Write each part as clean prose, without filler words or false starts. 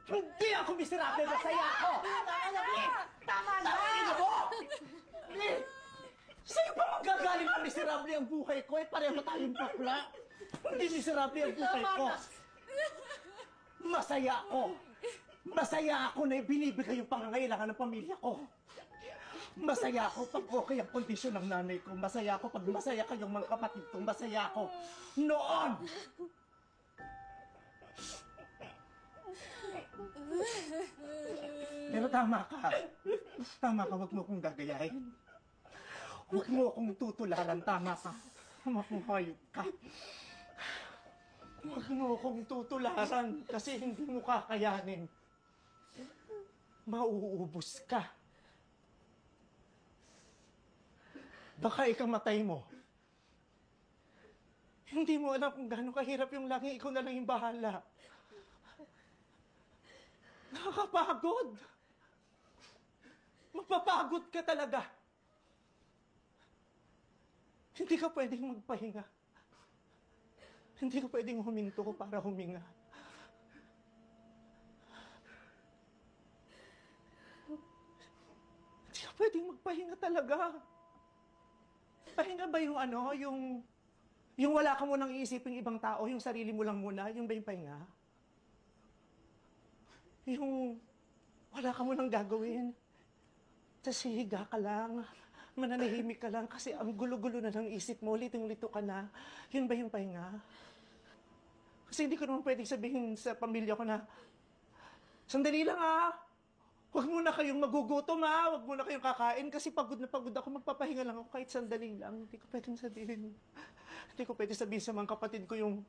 Hindi ako miserable, masaya ako! Tama na, please! Tama na! Tama mo! Please! Sa'yo pa magagaling na miserable ang buhay ko? Eh, pareho tayong bakla. Hindi miserable ang buhay ko. Masaya ako. Masaya ako na binibigay yung pangangailangan ng pamilya ko. Masaya ako pag okay ang kondisyon ng nanay ko. Masaya ako pag masaya kayong mga kapatid ko. Masaya ako. Noon! Pero tama ka. Tama ka, huwag mo akong gagayahin. Huwag mo akong tutularan. Tama ka. Mamuhayop ka. Huwag mo akong tutularan kasi hindi mo kakayanin. Mauubos ka. Baka ikamatay mo. Hindi mo alam kung gaano kahirap yung langit. Ikaw na lang yung bahala. Nakakapagod. Mapapagod ka talaga. Hindi ka pwedeng magpahinga. Hindi ka pwedeng huminto para huminga. Hindi ka pwedeng magpahinga talaga. Pahinga ba yung yung wala ka munang iisiping ibang tao, yung sarili mo lang muna, yung ba yung pahinga? Yung wala ka munang gagawin. Tapos hihiga ka lang, mananahimik ka lang kasi ang gulo-gulo na ng isip mo, litong-lito ka na. Yun ba yung pahinga? Kasi hindi ko naman pwedeng sabihin sa pamilya ko na, sandali lang huwag muna kayong magugutom huwag muna kayong kakain kasi pagod na pagod ako, magpapahinga lang ako kahit sandali lang. Hindi ko pwedeng sabihin. Hindi ko pwedeng sabihin sa mga kapatid ko yung,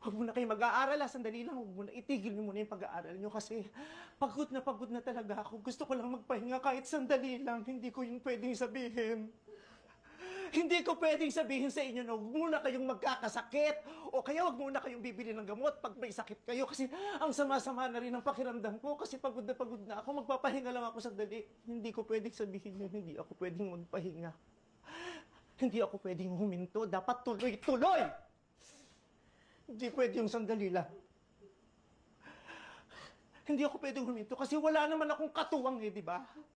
huwag muna kayong mag-aaral sandali lang, huwag muna, itigil niyo muna yung pag-aaral niyo kasi pagod na talaga ako. Gusto ko lang magpahinga kahit sandali lang, hindi ko yung pwedeng sabihin. Hindi ko pwedeng sabihin sa inyo na huwag muna kayong magkakasakit o kaya huwag muna kayong bibili ng gamot pag may sakit kayo kasi ang sama-sama na rin ang pakiramdam ko kasi pagod na ako. Magpapahinga lang ako sandali. Hindi ko pwedeng sabihin yun. Hindi ako pwedeng magpahinga. Hindi ako pwedeng huminto. Dapat tuloy-tuloy! Hindi pwede yung sandali lang. Hindi ako pwedeng huminto kasi wala naman akong katuwang di ba?